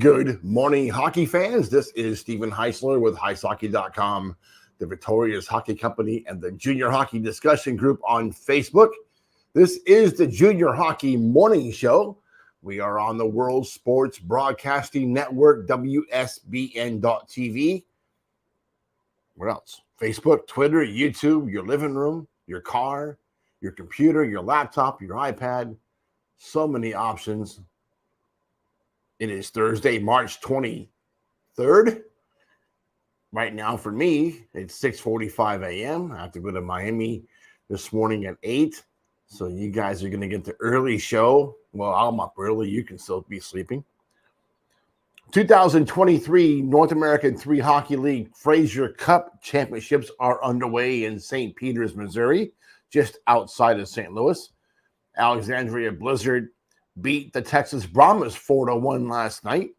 Good morning, hockey fans. This is Stephen Heisler with HeisHockey.com, the Victoria's Hockey Company, and the Junior Hockey Discussion Group on Facebook. This is the Junior Hockey Morning Show. We are on the World Sports Broadcasting Network, WSBN.TV. What else? Facebook, Twitter, YouTube, your living room, your car, your computer, your laptop, your iPad. So many options. It is Thursday, March 23rd. Right now for me, it's 6:45 a.m. I have to go to Miami this morning at 8. So you guys are going to get the early show. Well, I'm up early. You can still be sleeping. 2023 North American 3 Hockey League Fraser Cup Championships are underway in St. Peters, Missouri, just outside of St. Louis. Alexandria Blizzard beat the Texas Brahmas 4-1 last night,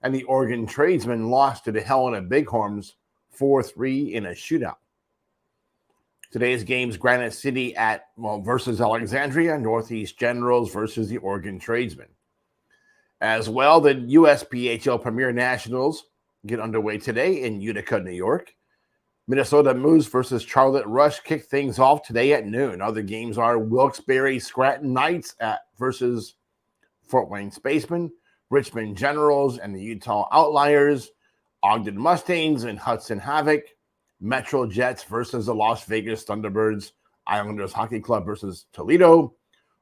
and the Oregon Tradesmen lost to the Helena Bighorns 4-3 in a shootout. Today's games: Granite City versus Alexandria, Northeast Generals versus the Oregon Tradesmen. As well, the USPHL Premier Nationals get underway today in Utica, New York. Minnesota Moose versus Charlotte Rush kick things off today at noon. Other games are Wilkes-Barre Scranton Knights versus Fort Wayne Spacemen, Richmond Generals and the Utah Outliers, Ogden Mustangs and Hudson Havoc, Metro Jets versus the Las Vegas Thunderbirds, Islanders Hockey Club versus Toledo,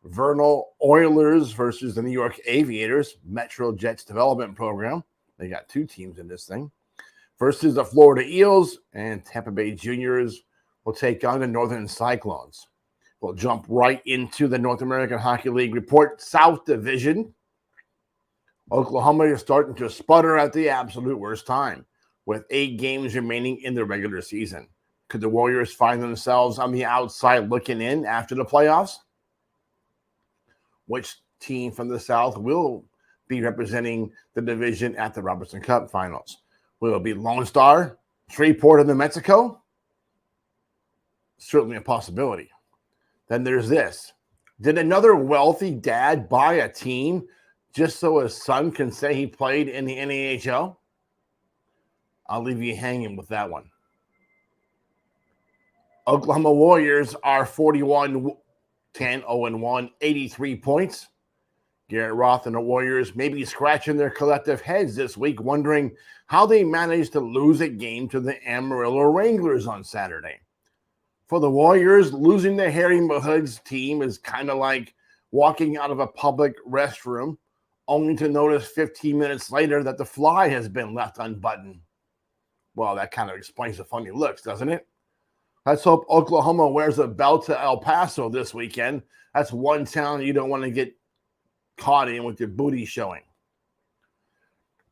Vernal Oilers versus the New York Aviators, Metro Jets Development Program. They got 2 teams in this thing. Versus the Florida Eels, and Tampa Bay Juniors will take on the Northern Cyclones. We'll jump right into the North American Hockey League report. South Division. Oklahoma is starting to sputter at the absolute worst time, with 8 games remaining in the regular season. Could the Warriors find themselves on the outside looking in after the playoffs? Which team from the South will be representing the division at the Robertson Cup Finals? Will it be Lone Star, Shreveport, and New Mexico? Certainly a possibility. Then there's this. Did another wealthy dad buy a team just so his son can say he played in the NAHL? I'll leave you hanging with that one. Oklahoma Warriors are 41-10-0-1, 83 points. Garrett Roth and the Warriors may be scratching their collective heads this week, wondering how they managed to lose a game to the Amarillo Wranglers on Saturday. For the Warriors, losing the Harry Mahoods team is kind of like walking out of a public restroom only to notice 15 minutes later that the fly has been left unbuttoned. Well, that kind of explains the funny looks, doesn't it? Let's hope Oklahoma wears a belt to El Paso this weekend. That's one town you don't want to get caught in with your booty showing.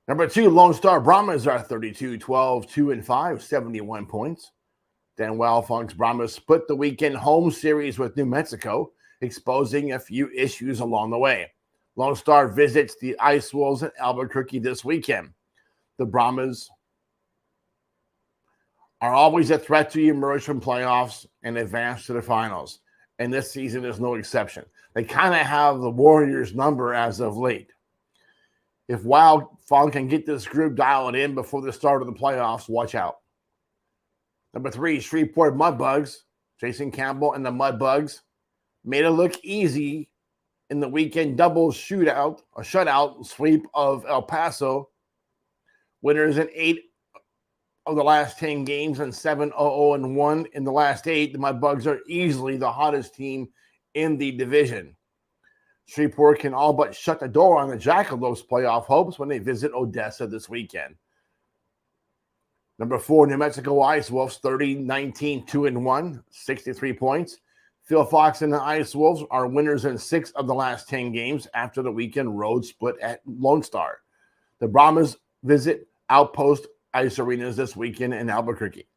Number 2, Lone Star Brahmas are 32-12, 2-5, 71 points. Dan Wildfunk's Brahmas split the weekend home series with New Mexico, exposing a few issues along the way. Lone Star visits the Ice Wolves in Albuquerque this weekend. The Brahmas are always a threat to emerge from playoffs and advance to the finals, and this season is no exception. They kind of have the Warriors' number as of late. If Wildfunk can get this group dialed in before the start of the playoffs, watch out. Number 3, Shreveport Mudbugs. Jason Campbell and the Mudbugs made it look easy in the weekend double shutout sweep of El Paso. Winners in 8 of the last 10 games and 7-0-1 in the last 8. The Mudbugs are easily the hottest team in the division. Shreveport can all but shut the door on the Jackalopes' playoff hopes when they visit Odessa this weekend. Number 4, New Mexico Ice Wolves, 30-19, 2-1, 63 points. Phil Fox and the Ice Wolves are winners in 6 of the last 10 games after the weekend road split at Lone Star. The Brahmas visit Outpost Ice Arenas this weekend in Albuquerque.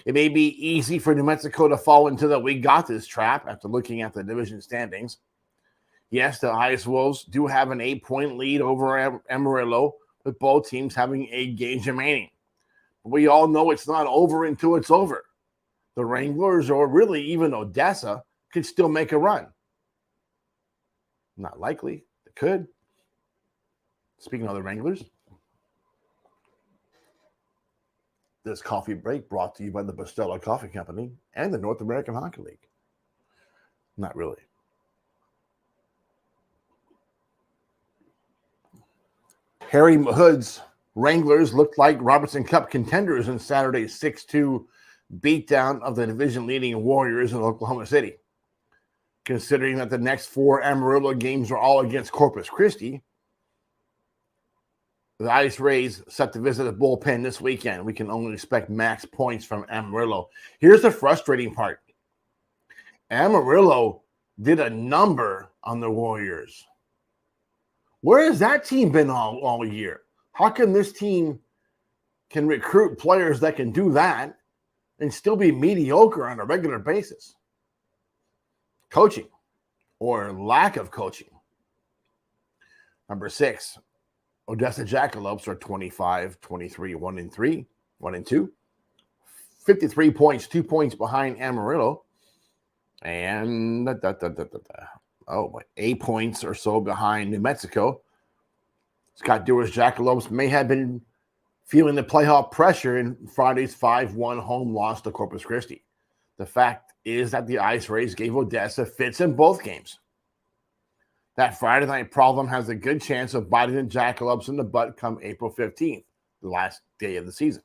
It may be easy for New Mexico to fall into the "we got this" trap after looking at the division standings. Yes, the Ice Wolves do have an 8-point lead over Amarillo, with both teams having 8 games remaining. We all know it's not over until it's over. The Wranglers, or really even Odessa, could still make a run. Not likely. They could. Speaking of the Wranglers, This coffee break brought to you by the Bustelo Coffee Company and the North American Hockey League. Not really. Harry Mahood's Wranglers looked like Robertson Cup contenders in Saturday's 6-2 beatdown of the division-leading Warriors in Oklahoma City. Considering that the next 4 Amarillo games are all against Corpus Christi, the Ice Rays set to visit a bullpen this weekend. We can only expect max points from Amarillo. Here's the frustrating part. Amarillo did a number on the Warriors. Where has that team been all year? How come this team can recruit players that can do that and still be mediocre on a regular basis? Coaching or lack of coaching. Number 6, Odessa Jackalopes are 25, 23, 1-3, 1-2. 53 points, 2 points behind Amarillo. And 8 points or so behind New Mexico. Scott Dewar's Jackalopes may have been feeling the playoff pressure in Friday's 5-1 home loss to Corpus Christi. The fact is that the Ice Rays gave Odessa fits in both games. That Friday night problem has a good chance of biting the Jackalopes in the butt come April 15th, the last day of the season.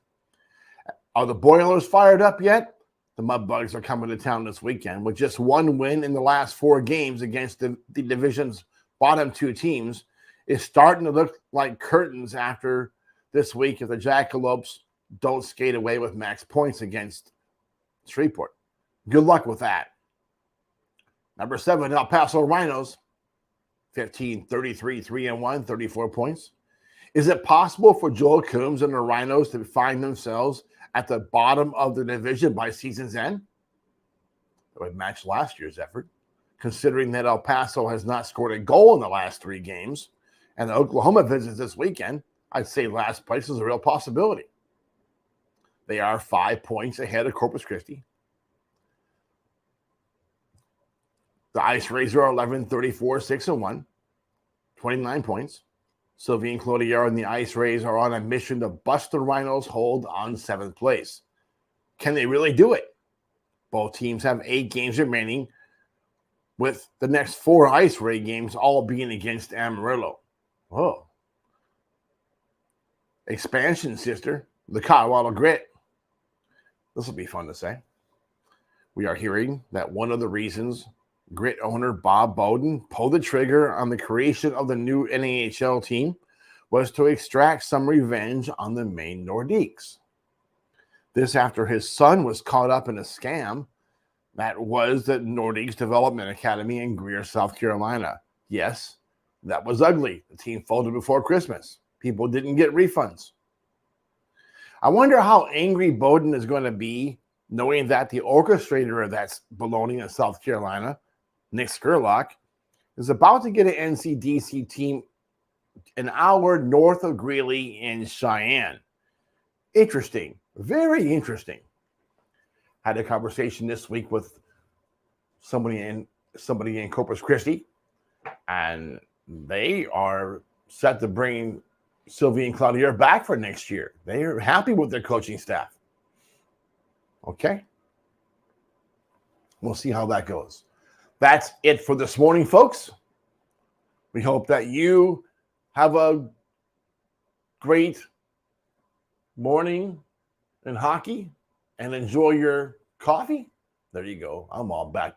Are the Boilers fired up yet? The Mudbugs are coming to town this weekend with just one win in the last 4 games against the division's bottom 2 teams. Is starting to look like curtains after this week if the Jackalopes don't skate away with max points against Shreveport. Good luck with that. Number 7, El Paso Rhinos, 15, 33, 3-1, 34 points. Is it possible for Joel Coombs and the Rhinos to find themselves at the bottom of the division by season's end? It would match last year's effort, considering that El Paso has not scored a goal in the last 3 games, and the Oklahoma visits this weekend. I'd say last place is a real possibility. They are 5 points ahead of Corpus Christi. The Ice Rays are 11, 34, 6-1, 29 points. Sylvie and Clodier and the Ice Rays are on a mission to bust the Rhinos' hold on 7th place. Can they really do it? Both teams have 8 games remaining, with the next 4 Ice Ray games all being against Amarillo. Oh. Expansion sister, the Colorado Grit. This will be fun to say. We are hearing that one of the reasons Grit owner Bob Bowden pulled the trigger on the creation of the new NAHL team was to extract some revenge on the Maine Nordiques. This after his son was caught up in a scam that was the Nordiques Development Academy in Greer, South Carolina. Yes, that was ugly. The team folded before Christmas. People didn't get refunds. I wonder how angry Bowden is going to be knowing that the orchestrator of that baloney in South Carolina, Nick Skurlock, is about to get an NCDC team an hour north of Greeley in Cheyenne. Interesting. Very interesting. Had a conversation this week with somebody in Corpus Christi, and they are set to bring Sylvie and Clodier back for next year. They are happy with their coaching staff. Okay. We'll see how that goes. That's it for this morning, folks. We hope that you have a great morning in hockey and enjoy your coffee. There you go. I'm all back.